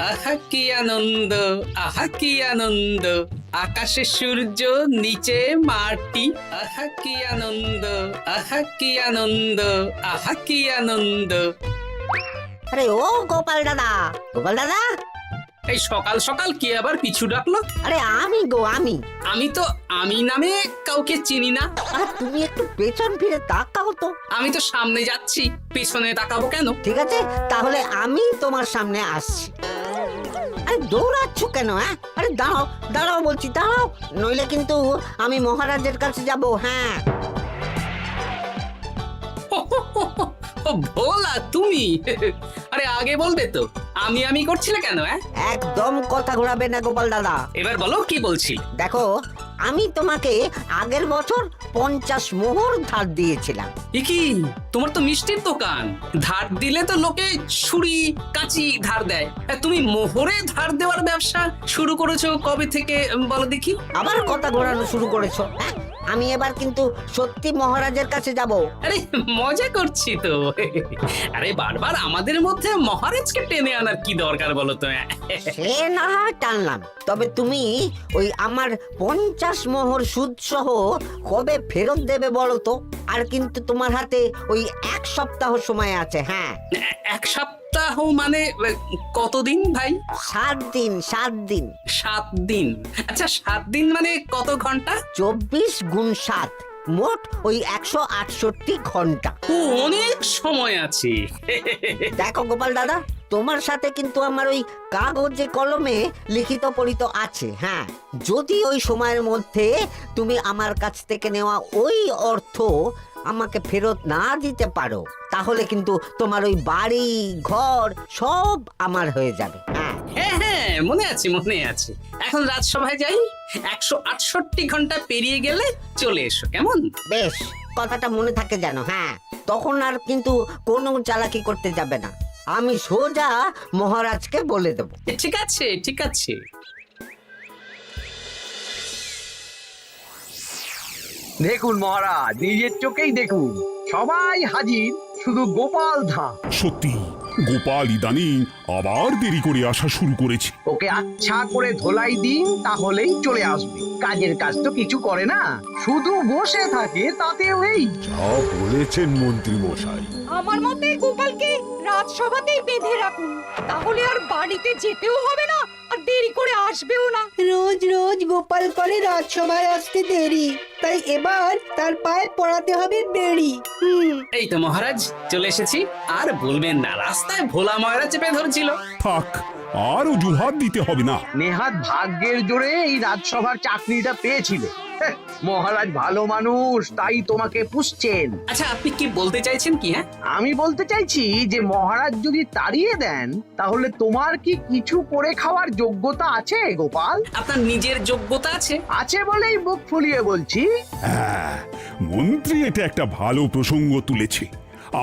আহা কি আনন্দ, আহা কি আনন্দ, আকাশে সূর্য নিচে মাটি, আহা কি আনন্দ, আহা কি আনন্দ, আহা কি আনন্দ। আরে ও গোপাল দাদা, গোপাল দাদা, এই সকাল সকাল কি আবার পিছু ডাকলো? আরে আমি আমি। আমি তো আমি নামে কাউকে চিনি না। আর তুমি একটু পেছন ফিরে তাকাও তো। আমি তো সামনে যাচ্ছি, পেছনে তাকাবো কেন? ঠিক আছে, তাহলে আমি তোমার সামনে আসছি। আরে দৌড়াচ্ছ কেন? হ্যাঁ, আরে দাঁড়াও দাঁড়াও বলছি, দাঁড়াও, নইলে কিন্তু আমি মহারাজের কাছে যাব। হ্যাঁ, ও ভোলা তুমি? আরে আগে বলবে তো, আমি করছিলে কেন? একদম কথা ঘোরাবে না গোপাল দাদা। এবার বলো কি বলছি। দেখো, আমি তোমাকে আগের বছর 50 মোহর ধার দিয়েছিলাম। এ কি, তোমার তো মিষ্টির দোকান, ধার দিলে তো লোকে ছুরি কাঁচি ধার দেয়, আর তুমি মোহরে ধার দেওয়ার ব্যবসা শুরু করেছো কবে থেকে বলো দেখি? আবার কথা ঘোরানো শুরু করেছো? হ্যাঁ, আমি এবার কিন্তু সত্যি মহারাজের কাছে যাব। আরে মজা করছি তো। আরে বারবার আমাদের মধ্যে মহারাজকে টেনে আনার কি দরকার বলো তো? সে না হয় টানলাম, তবে তুমি ওই আমার 50 মোহর সুদ সহ কবে ফেরত দেবে বলো তো? আর কিন্তু তোমার হাতে ওই 1 সপ্তাহ সময় আছে। হ্যাঁ, 1 সপ্তাহ মানে কতদিন ভাই? 7 দিন, 7 দিন। 7 দিন? আচ্ছা 7 দিন মানে কত ঘন্টা? 24 গুণ 7, মোট ওই 168 ঘন্টা। ও, অনেক সময় আছে। দেখো গোপাল দাদা, তোমার সাথে কিন্তু আমার ওই কাগজে কলমে লিখিত পড়িত আছে। হ্যাঁ, যদি ওই সময়ের মধ্যে তুমি আমার কাছ থেকে নেওয়া ওই অর্থ আমাকে ফেরত না দিতে পারো, তাহলে কিন্তু তোমার ওই বাড়ি ঘর সব আমার হয়ে যাবে। হ্যাঁ, হ্যাঁ হ্যাঁ, মনে আছে মনে আছে। এখন রাজসভায় যাই, 168 ঘন্টা পেরিয়ে গেলে চলে এসো, কেমন? বেশ, কথাটা মনে থাকে যেন। হ্যাঁ, তখন আর কিন্তু কোনো চালাকি করতে যাবে না, আমি সোজা মহারাজকে বলে দেবো। ঠিক আছে ঠিক আছে। দেখুন মহারাজ, নিজের চোখেই দেখুন, সবাই হাজির, শুধু গোপাল ধা। সত্যি গোপাল ইদানিং আবার দেরি করে আসা শুরু করেছে। ওকে আচ্ছা করে ধোলাই দিন, তাহলেই চলে আসবে। কাজের কাজ তো কিছু করে না, শুধু বসে থাকে, তাতেও এই। যা বলেছেন মন্ত্রী মশাই। আমার মতে গোপালকে রাজসভাতেই বেঁধে রাখুন, তাহলে আর বাড়িতে যেতেও হবে না, আর দেরি করে আসবেও না। রোজ রোজ গোপাল করে রাজসভায় আসতে দেরি, তাই এবার তার পায়ে পড়াতে হবে বেড়ি। এই তো মহারাজ চলে এসেছি। আর বলবেন না, রাস্তায় ভোলা ময়রা চেপে ধরছিল। থাক, আর অজুহাত দিতে হবে না। নেহাত ভাগ্যের জোরে এই রাজসভার চাকরিটা পেয়েছিল। হ্যাঁ, মহারাজ ভালো মানুষ, তাই তোমাকে পুষছেন। আচ্ছা আপনি কি বলতে চাইছেন কি? আমি বলতে চাইছি যে মহারাজ যদি তাড়িয়ে দেন, তাহলে তোমার কি কিছু করে খাওয়ার যোগ্যতা আছে গোপাল? আপনার নিজের যোগ্যতা আছে? আছে বলেই মুখ ফুলিয়ে বলছি। হ্যাঁ, মন্ত্রী এটা একটা ভালো প্রসঙ্গ তুলেছে।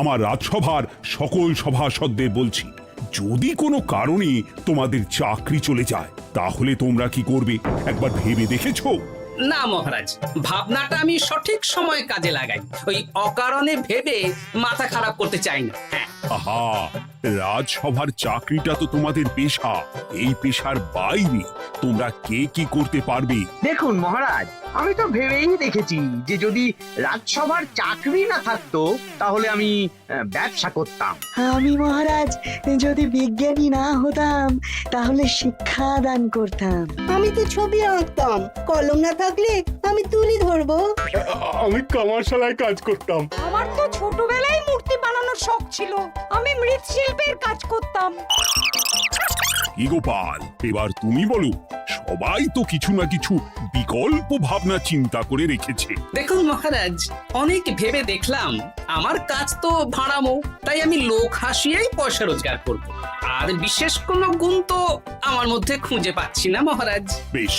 আমার রাজসভার সকল সভাসদদের বলছি, যদি কোনো কারণে তোমাদের চাকরি চলে যায়, তাহলে তোমরা কি করবে একবার ভেবে দেখেছো? না মহারাজ, ভাবনাটা আমি সঠিক সময় কাজে লাগাই, ওই অকারণে ভেবে মাথা খারাপ করতে চাই না। হ্যাঁ, আহা, রাজসভার চাকরিটা তো তোমাদের পেশা। এই পেশার বাইরে তোমরা কে কি করতে পারবে? দেখুন মহারাজ, আমি তো ভেবেই দেখেছি যে যদি রাজসভার চাকরি না থাকতো, তাহলে আমি ব্যবসা করতাম। আমি মহারাজ যদি বিজ্ঞানী না হতাম, তাহলে শিক্ষা দান করতাম। আমি তো ছবি আঁকতাম, কলম না থাকলে আমি তুলি ধরবো। আমি কামারশালায় কাজ করতাম। আমার তো ছোটবেলায় মূর্তি বানানোর শখ ছিল, আমি মৃৎশিল্পের কাজ করতাম। কি গোপাল, এবার তুমি বলো। সবাই তো কিছু না কিছু বিকল্প ভাবনা চিন্তা করে রেখেছে। দেখুন মহারাজ, অনেক ভেবে দেখলাম আমার কাজ তো ভাড়ামো, তাই আমি লোক হাসিয়েই পয়সা রোজগার করব। আর বিশেষ কোনো গুণ তো আমার মধ্যে খুঁজে পাচ্ছি না মহারাজ। বেশ,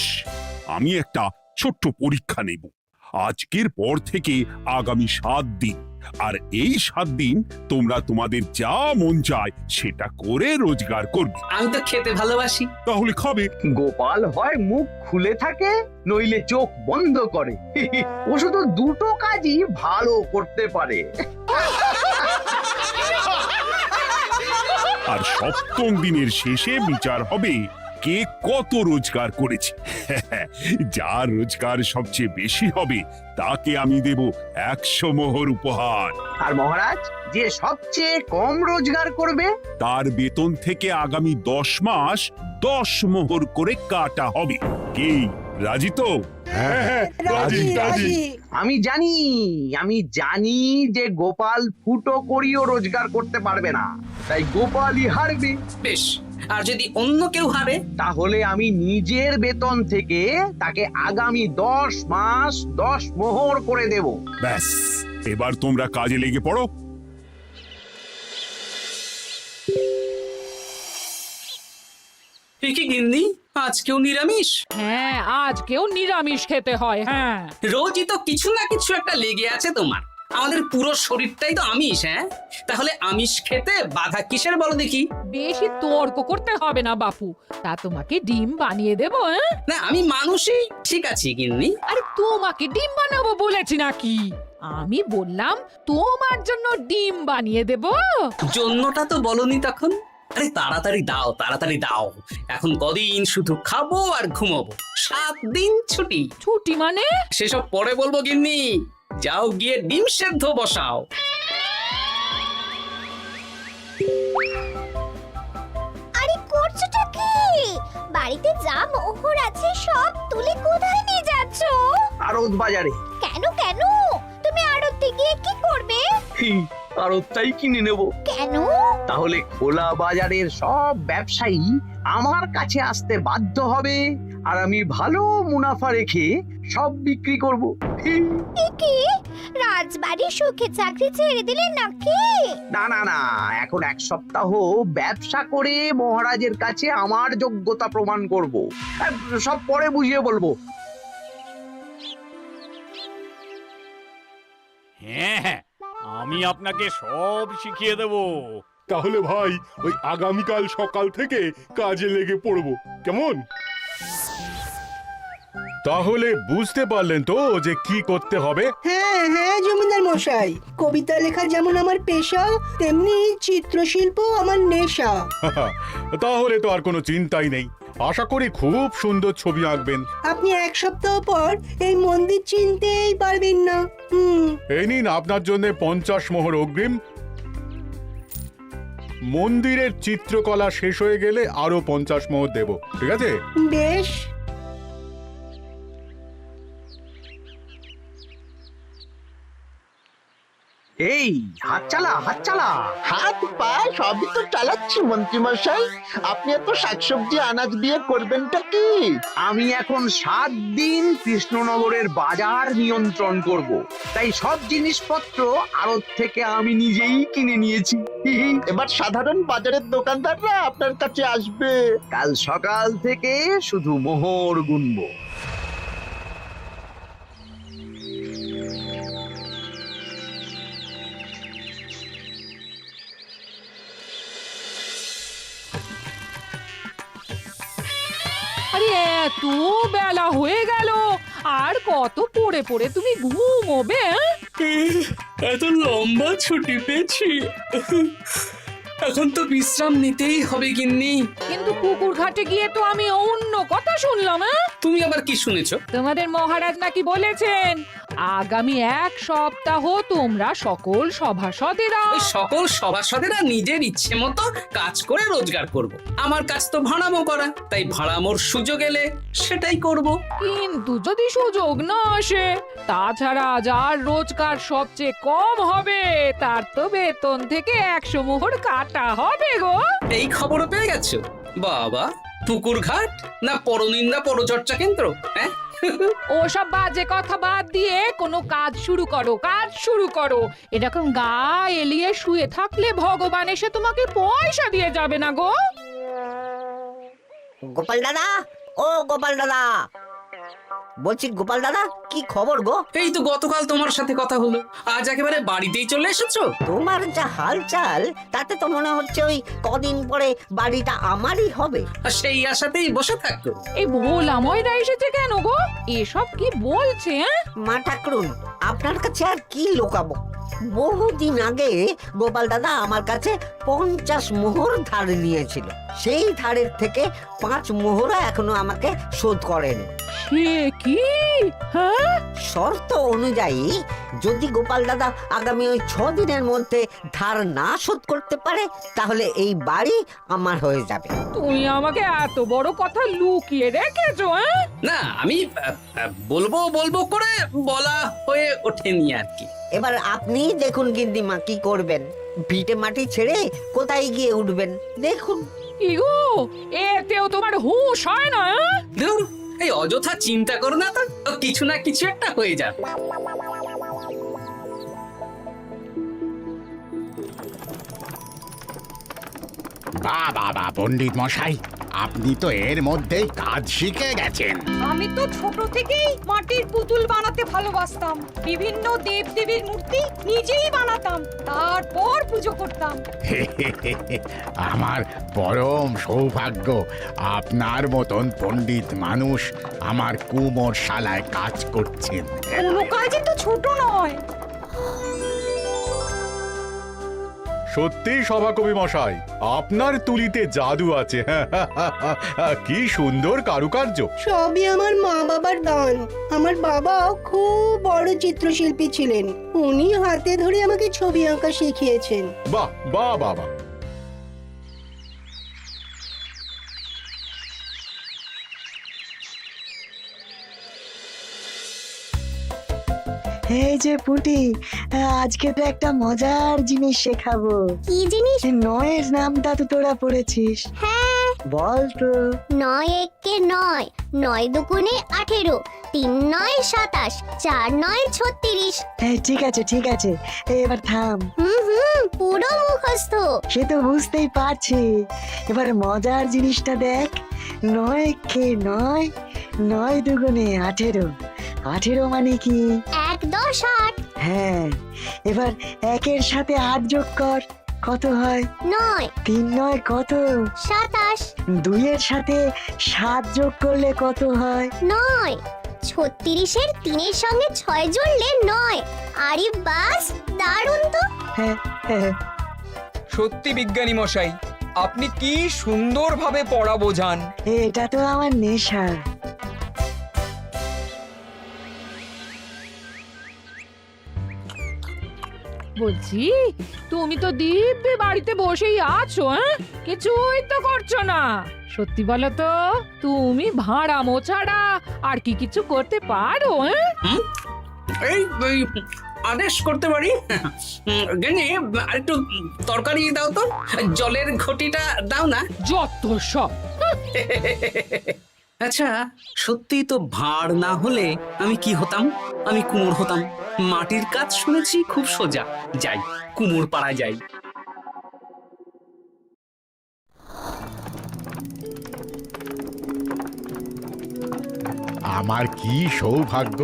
আমি একটা ছোট্ট পরীক্ষা নেব। আজকের পর থেকে আগামী 7 দিন, আর এই 7 দিন তোমরা তোমাদের যা মন চায় সেটা করে রোজগার করবে। আমি তো খেতে ভালোবাসি। তাহলে খাবে। গোপাল হয় মুখ খুলে থাকে, নইলে চোখ বন্ধ করে। ও শুধু দুটো কাজই ভালো করতে পারে। আর সপ্তম দিনের শেষে বিচার হবে কে কত রোজগার করেছে। যার রোজগার সবচেয়ে বেশি হবে তাকে আমি দেব 100 মোহর উপহার। আর মহারাজ, যে সবচেয়ে কম রোজগার করবে তার বেতন থেকে আগামী 10 মাস 10 মোহর করে কাটা হবে। কি রাজি তো? হ্যাঁ, রাজি রাজি। আমি জানি যে গোপাল ফুটো করিও রোজগার করতে পারবে না, তাই গোপালই হারবে। বেশ, আর যদি অন্য কেউ হারে? তাহলে আমি নিজের বেতন থেকে তাকে আগামী 10 মাস 10 মোহর করে দেব। ব্যাস, এবার তোমরা কাজে লেগে পড়ো। এ কি গিন্নি, আজকেও নিরামিষ? হ্যাঁ, আজকেও নিরামিষ খেতে হয়। হ্যাঁ, রোজই তো কিছু না কিছু একটা লেগে আছে তোমার। আমাদের পুরো শরীরটাই তো আমিষ। হ্যাঁ, তাহলে আমিষ খেতে বাধা কিসের বলো দেখি? বেশি তর্ক করতে হবে না বাপু, তা তোমাকে ডিম বানিয়ে দেবো। হ্যাঁ, না, আমি মানুষই ঠিক আছি গিন্নি। আরে তোমাকে ডিম বানাবো বলেছি নাকি? আমি বললাম তোমার জন্য ডিম বানিয়ে দেবো। জন্যটা তো বলনি তখন। আরে তাড়াতাড়ি দাও, তাড়াতাড়ি দাও। এখন কদিন শুধু খাবো আর ঘুমাবো, 7 দিন ছুটি। ছুটি মানে? সেসব পরে বলবো গিন্নি। যাও গিয়ে ডিম সেদ্ধ বসাও। আরে করছোটা কি? বাড়িতে যা মোহর আছে সব তুলে কোথায় নিয়ে যাচ্ছ? আড়ত বাজারে। কেন কেন? তুমি আড়তে গিয়ে কি করবে? আড়তটাই কিনে নেব। কেন? তাহলে খোলা বাজারের সব ব্যবসায়ী আমার কাছে আসতে বাধ্য হবে, আর আমি ভালো মুনাফা রেখে সব বিক্রি করব। এ কি? রাজবাড়ি সুখে চাকরি ছেড়ে দিলেন নাকি? না না না, এখন 1 সপ্তাহ ব্যবসা করে মহারাজের কাছে আমার যোগ্যতা প্রমাণ করব। সব পরে বুঝিয়ে বলবো। হ্যাঁ, আমি আপনাকে সব শিখিয়ে দেব। তাহলে ভাই ওই আগামীকাল সকাল থেকে কাজে লেগে পড়বো, কেমন? তাহলে বুঝতে পারলেন তো যে কি করতে হবে? হ্যাঁ হ্যাঁ জমিদার মশাই, কবিতা লেখা যেমন আমার পেশা, তেমনি চিত্রশিল্প আমার নেশা। তাহলে তো আর কোনো চিন্তাই নেই। আশা করি খুব সুন্দর ছবি আঁকবেন। আপনি 1 সপ্তাহ পর এই মন্দির চিনতেই পারবেন না। এই নিন আপনার জন্য 50 মোহর অগ্রিম। মন্দিরের চিত্রকলা শেষ হয়ে গেলে আরো 50 মোহর দেব, ঠিক আছে? বেশ। এই হাত চালা, হাত চালা। হাত পা সবই তো চালাচ্ছি মন্ত্রী মশাই। আপনি এত শাকসবজি আনাজ দিয়ে করবেনটা কি? আমি এখন 7 দিন কৃষ্ণনগরের বাজার নিয়ন্ত্রণ করব, তাই সব জিনিসপত্র আড়ত থেকে আমি নিজেই কিনে নিয়েছি। এবার সাধারণ বাজারের দোকানদাররা আপনার কাছে আসবে। কাল সকাল থেকে শুধু মোহর গুনবো। আরে এত বেলা হয়ে গেল, আর কত পড়ে পড়ে তুমি ঘুমোবে? এত লম্বা ছুটি পেয়েছি, এখন তো বিশ্রাম নিতেই হবে গিন্নি। কিন্তু পুকুর ঘাটে গিয়ে তো আমি অন্য কথা শুনলাম। তুমি আবার কি শুনেছো? তোমাদের মহারাজ নাকি বলেছেন আগামী 1 সপ্তাহ তোমরা সকল সভাসদেরা ওই সকল সভাসদেরা নিজের ইচ্ছে মতো কাজ করে রোজগার করব। আমার কাজ তো ভাড়ামো করা, তাই ভাড়ামোর সুযোগ এলে সেটাই করব। কিন্তু যদি সুযোগ না আসে, তাছাড়া যার রোজগার সবচেয়ে কম হবে তার তো বেতন থেকে 100 মোহর কাটা হবে গো। এই খবরও পেয়ে গেছো? বাবা, পুকুর ঘাট না পরনিন্দা পরচর্চা কেন্দ্র? হ্যাঁ, ওসব বাজে কথা বাদ দিয়ে কোনো কাজ শুরু করো, কাজ শুরু করো। এরকম গা এলিয়ে শুয়ে থাকলে ভগবান এসে তোমাকে পয়সা দিয়ে যাবে না গো। গোপাল দাদা, ও গোপাল দাদা, বলছি গোপাল দাদা, কি খবর গো? এই তো গতকাল তোমার সাথে কথা হলো, আজ একেবারে বাড়িতেই চলে এসেছো। তোমার যা হালচাল তাতে তো মনে হচ্ছে ওই কদিন পরে বাড়িটা আমারই হবে। আর সেই আশাতেই বসে থাকো। এই ভোলাময়রা এসেছে কেন গো? এসব কি বলছে? মা ঠাকুরুন, আপনার কাছে আর কি লুকাবো? বহুদিন আগে গোপাল দাদা আমার কাছে 50 মোহর ধার নিয়েছিল। সেই ধারের থেকে 5 মোহরা এখনো আমাকে শোধ করেনি। সে কি? হ্যাঁ, শর্ত অনুযায়ী যদি গোপাল দাদা আগামী ওই 6 দিনের মধ্যে ধার না শোধ করতে পারে তাহলে এই বাড়ি আমার হয়ে যাবে। তুমি আমাকে এত বড় কথা লুকিয়ে রেখেছো? হ্যাঁ, না আমি বলবো বলবো করে বলা হয়ে ওঠেনি আর কি। এবার আপনি দেখুন গিন্নিমা কি করবেন। ভিটে মাটি ছেড়ে কোথায় গিয়ে উঠবেন দেখুন। কি গো, এতেও তোমার হুঁশ হয় না? হ্যাঁ? ধুর, এই অযথা চিন্তা করো না তো, কিছু না কিছু একটা হয়ে যাবে। বাবা পণ্ডিত মশাই, আপনি তো এর মধ্যেই কাজ শিখে গেছেন। আমি তো ছোট থেকেই মাটির পুতুল বানাতে ভালোবাসতাম। বিভিন্ন দেবদেবীর মূর্তি নিজেই বানাতাম, তারপর পুজো করতাম। আমার পরম সৌভাগ্য আপনার মতন পণ্ডিত মানুষ আমার কুমোর শালায় কাজ করছেন। কোনো কাজই তো ছোট নয়। সত্যি সভাকবি মশাই, আপনার তুলিতে জাদু আছে। কি সুন্দর কারুকার্য। সবই আমার মা বাবার দান। আমার বাবা খুব বড় চিত্রশিল্পী ছিলেন, উনি হাতে ধরে আমাকে ছবি আঁকা শিখিয়েছেন। বাহ বাহ বাবা। এই যে পুটি, আজকে তো একটা মজার জিনিস শেখাবো। কি জিনিস? নয়ের নামটা তো তোরা পড়েছিস, হ্যাঁ, বল তো। 9 একে 9, 9 দুগুণে 18, 3 9 27, 4 9 36। ঠিক আছে ঠিক আছে, এবার থাম। পুরো মুখস্থ। সে তো বুঝতেই পারছি। এবার মজার জিনিসটা দেখ। 9 কে 9, 9 দুগুণে 18, 18 মানে কি? 1 10 8। হ্যাঁ, এবার 1-এর সাথে 8 যোগ কর, কত হয়? 9 3 9 কত? 27। 2-এর সাথে 7 যোগ করলে কত হয়? 9 36-এর 3-এর সঙ্গে 6 জুড়লে 9। আরে বাস, দারুণ তো। হ্যাঁ হ্যাঁ। সত্যি বিজ্ঞানী মশাই, আপনি কি সুন্দরভাবে পড়া বোঝান। এটা তো আমার নেশা। বলছি, তুমি তো দিব্যি বাড়িতে বসেই আছো। হ্যাঁ, কিছুই তো করছো না। সত্যি বলো তো, তুমি ভাড়া মোছাড়া আর কি কিছু করতে পারো? হ্যাঁ, এই আদেশ করতে পারি। গেনি একটু তরকারি দাও তো, জলের ঘটিটা দাও না। যত সব। আচ্ছা, সত্যি তো ভাড় না হলে আমি কি হতাম? আমি কুমোর হতাম। মাটির কাজ শুনেছি খুব সোজা। যাই, কুমোর পাড়া যাই। আমার কি সৌভাগ্য,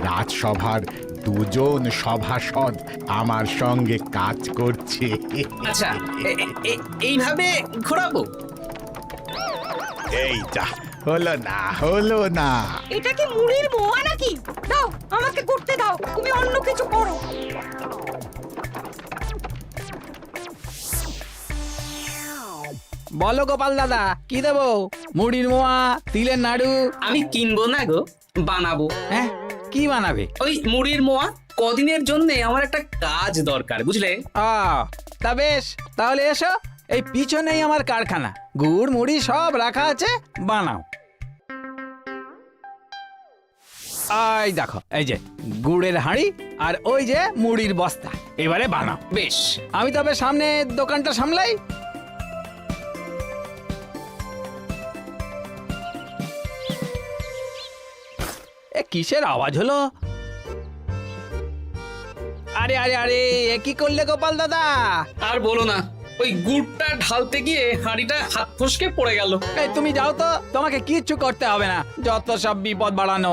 রাজসভার দুজন সভাসদ আমার সঙ্গে কাজ করছে। আচ্ছা, এইভাবে ঘোরাবো? এই যা, হলো না। এটা কি মুড়ির মোয়া নাকি? দাও, আমাকে করতে দাও, তুমি অন্য কিছু করো। বলো গোপাল দাদা, কি দেবো? মুড়ির মোয়া, তিলের নাড়ু? আমি কিনবো না গো, বানাবো। হ্যাঁ, কি বানাবে? ওই মুড়ির মোয়া। কদিনের জন্য আমার একটা কাজ দরকার, বুঝলে? তা বেশ, তাহলে এসো, এই পিছনেই আমার কারখানা। গুড় মুড়ি সব রাখা আছে, বানাও। এই দেখো, এই যে গুড়ের হাঁড়ি আর ওই যে মুড়ির বস্তা, এবারে বানাও। বেশ, আমি তবে সামনে দোকানটা সামলাই। কিসের আওয়াজ হলো? আরে আরে আরে, এ কি করলে গোপাল দাদা? আর বলো না, ওই গুড়টা ঢালতে গিয়ে হাঁড়িটা হাত ফসকে পড়ে গেল। এই তুমি যাও তো, তোমাকে কিচ্ছু করতে হবে না, যত সব বিপদ বাড়ানো।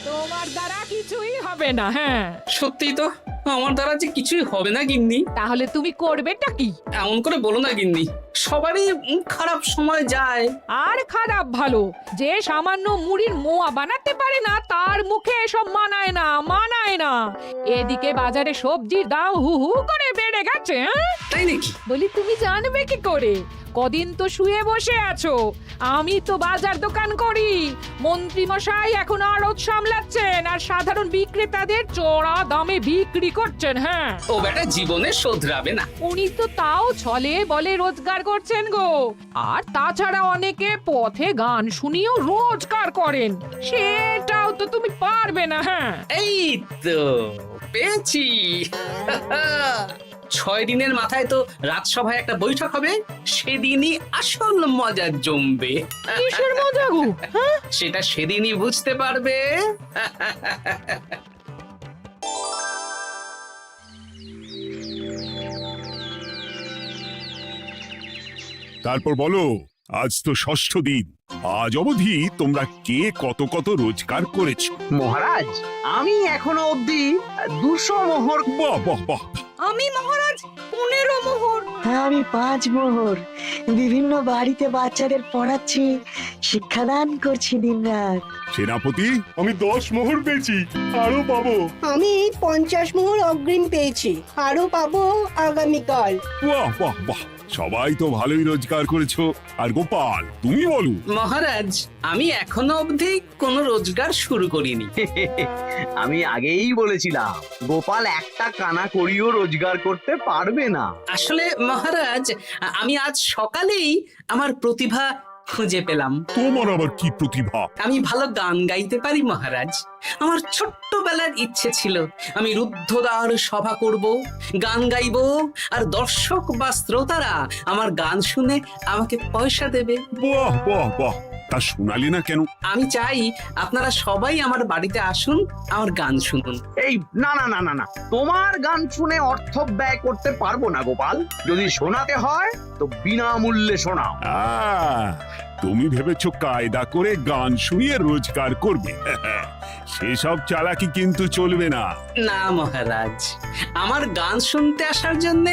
তোমার দ্বারা কিছুই হবে না। হ্যাঁ, সত্যি তো, আমার দ্বারা যে কিছুই হবে না গিন্নি। তাহলে তুমি করবেটা কি? এমন করে বলো না গিন্নি, সবারই খারাপ সময় যায়। আর খারাপ ভালো, যে সামান্য মুড়ির মোয়া বানাতে পারে না তার মুখে এসব মানায় না, মানায় না। এদিকে বাজারে সবজির দাম হু হু করে বেড়ে গেছে। তাই নাকি? বলি তুমি জানবে কি করে? কদিন তো শুয়ে বসে আছো, আমি তো বাজার দোকান করি। মন্ত্রী মশাই এখন আড়ত সামলাচ্ছেন আর সাধারণ বিক্রেতাদের চড়া দামে বিক্রি করছেন। হ্যাঁ, ও বেটা জীবনে শোধরাবে না। উনি তো তাও ছলে বলে রোজগার করছেন গো। আর তাছাড়া অনেকে পথে গান শুনিয়েও রোজগার করেন, সেটাও তো তুমি পারবে না। হ্যাঁ, এই তো পেয়েছি। 6 দিনের মাথায় তো রাজসভায় একটা বৈঠক হবে, সেদিনই আসল মজা জমবে। কিসের মজা গো? হ্যাঁ, সেটা সেদিনই বুঝতে পারবে। তারপর বলো, আজ তো ষষ্ঠ দিন, আজ অবধি তোমরা কে কত কত রোজগার করেছো? মহারাজ, আমি এখনো অবধি 200 মোহর। বাহ বাহ বাহ! আমি মহারাজ 15 মোহর। হ্যাঁ, আমি 5 মোহর। বিভিন্ন বাড়িতে বাচ্চাদের পড়াচ্ছি, শিক্ষাদান করছি দিনরাত। সেনাপতি, আমি 10 মোহর পেয়েছি, আরো পাবো। আমি 50 মোহর অগ্রিম পেয়েছি, আরো পাবো আগামীকাল। বাহ বাহ বাহ! সবাই তো ভালোই রোজগার করেছো। আর গোপাল, তুমি বলো। মহারাজ, আমি এখনো অবধি কোনো রোজগার শুরু করিনি। আমি আগেই বলেছিলাম গোপাল একটা কানা করিও রোজগার করতে পারবে না। আসলে মহারাজ, আমি আজ সকালেই আমার প্রতিভা খুঁজে পেলাম। তোমার আবার কি প্রতিভা? আমি ভালো গান গাইতে পারি মহারাজ। আমার ছোট্টবেলার ইচ্ছে ছিল আমি রুদ্ধদ্বার সভা করব, গান গাইবো, আর দর্শক বা শ্রোতারা আমার গান শুনে আমাকে পয়সা দেবে। বাহ বাহ বাহ! তা শোনালে না কেন? আমি চাই আপনারা সবাই আমার বাড়িতে আসুন, আমার গান শুনুন। এই না না না না না, তোমার গান শুনে অর্থ ব্যয় করতে পারবো না গোপাল। যদি শোনাতে হয় তো বিনামূল্যে শোনাও। তুমি ভেবেছো কায়দা করে গান শুনিয়ে রোজগার করবে? সেসব চালাকি কিন্তু চলবে না। না মহারাজ, আমার গান শুনতে আসার জন্য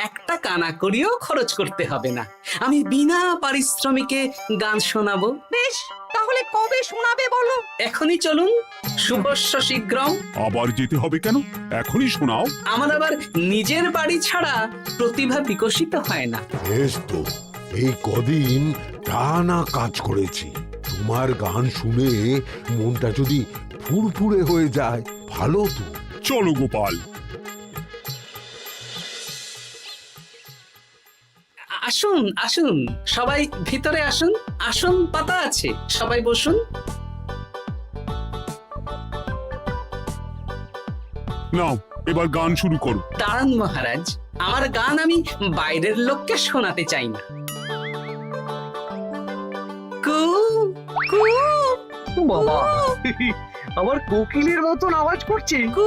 একটা কানা করিও খরচ করতে হবে না। আমি বিনা পারিশ্রমিকে গান শোনাবো। বেশ, তাহলে কবে শোনাবে বলো? এখনই চলুন, শুভস্য শীঘ্রম। আবার যেতে হবে কেন? এখনই শোনাও। আমার আবার নিজের বাড়ি ছাড়া প্রতিভা বিকশিত হয় না। বেশ তো, এই কদিন টানা কাজ করেছি, তোমার গান শুনে মনটা যদি ফুরফুরে হয়ে যায় ভালো তো। চলো গোপাল। আসুন আসুন, সবাই ভিতরে আসুন। আসন পাতা আছে, সবাই বসুন। নাও, এবার গান শুরু করো। দাঁড়ান মহারাজ, আমার গান আমি বাইরের লোককে শোনাতে চাই না। কু কু বাবা, আবার কোকিলের মতন আওয়াজ করছে। কু।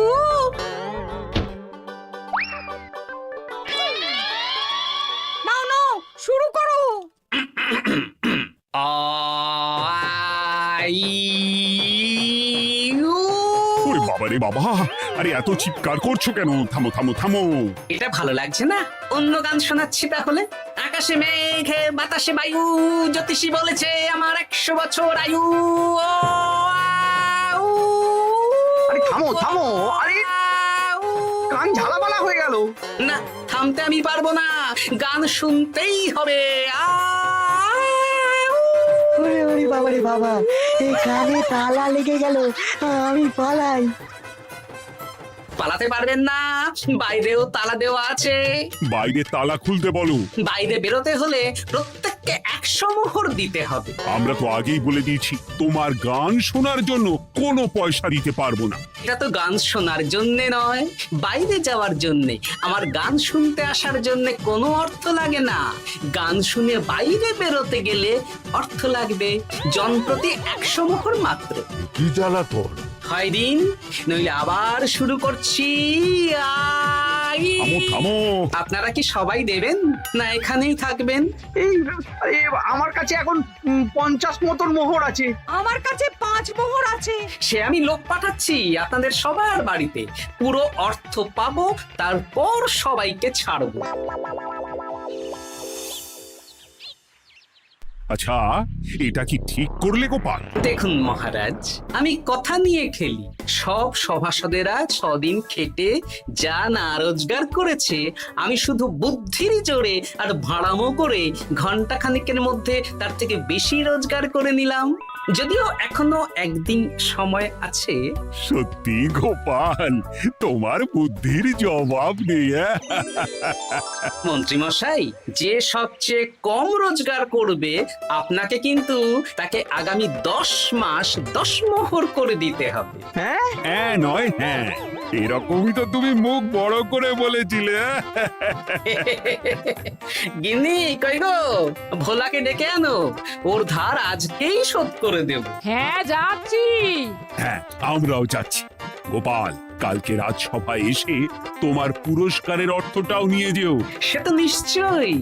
নাও নাও, শুরু করো। ওরে বাবা রে বাবা! আরে এত চিৎকার করছো কেন? থামো থামো থামো! এটা ভালো লাগছে না? অন্য গান শোনাচ্ছি তাহলে। আকাশে মেঘে বাতাসে বায়ু, জ্যোতিষী বলেছে আমার 100 বছর আয়ু। আরে থামো থামো! আরে কান ঝালাপালা হয়ে গেল। না, থামতে আমি পারবো না, গান শুনতেই হবে। ওরে ওরে বাবা রে বাবা, এই কানে তালা লেগে গেল, আমি পালাই। পালাতে পারবেন না, বাইরেও তালা দেওয়া আছে। বাইরে তালা খুলতে বলো। বাইরে বেরোতে হলে প্রত্যেককে 100 মোহর দিতে হবে। আমরা তো আগেই বলে দিয়েছি, তোমার গান শোনার জন্য কোনো পয়সা দিতে পারবো না। এটা তো গান শোনার জন্যে নয়, বাইরে যাওয়ার জন্যে। আমার গান শুনতে আসার জন্যে কোনো অর্থ লাগে না। গান শুনে বাইরে বেরোতে গেলে অর্থ লাগবে, জনপ্রতি 100 মোহর মাত্র। কি জ্বালাতন! হয় দিন, নইলে আবার শুরু করছি। থামো থামো! আপনারা কি সবাই দেবেন, না এখানেই থাকবেন? এই আরে, আমার কাছে এখন 50 মতন মোহর আছে। আমার কাছে 5 মোহর আছে। সে আমি লোক পাঠাচ্ছি আপনাদের সবার বাড়িতে, পুরো অর্থ পাবো, তারপর সবাইকে ছাড়বো। আচ্ছা, এটা কি ঠিক করলে গোপাল? দেখুন মহারাজ, আমি কথা নিয়ে খেলি। সব সভাসদেরা 6 দিন খেটে যা না রোজগার করেছে, আমি শুধু বুদ্ধির জোরে আর ভাড়ামো করে ঘন্টা খানিকের মধ্যে তার থেকে বেশি রোজগার করে নিলাম। যদিও এখনো একদিন সময় আছে। সত্যি গোপাল, তোমার বুদ্ধির জবাব নেই। মন্ত্রী মশাই, যে সবচেয়ে কম রোজগার করবে আপনাকে কিন্তু তাকে আগামী 10 মাস 10 মোহর করে দিতে হবে। হ্যাঁ নয় হ্যাঁ, এরকমই তো তুমি মুখ বড় করে বলেছিলে। গিন্নি কই গো, ভোলাকে ডেকে আনো, ওর ধার আজকেই শোধ করে দেব। হ্যাঁ যাচ্ছি। হ্যাঁ, আমরাও যাচ্ছি। গোপাল, কালকে রাজসভায় এসে তোমার পুরস্কারের অর্থটাও নিয়ে যেও। সে তো নিশ্চয়ই।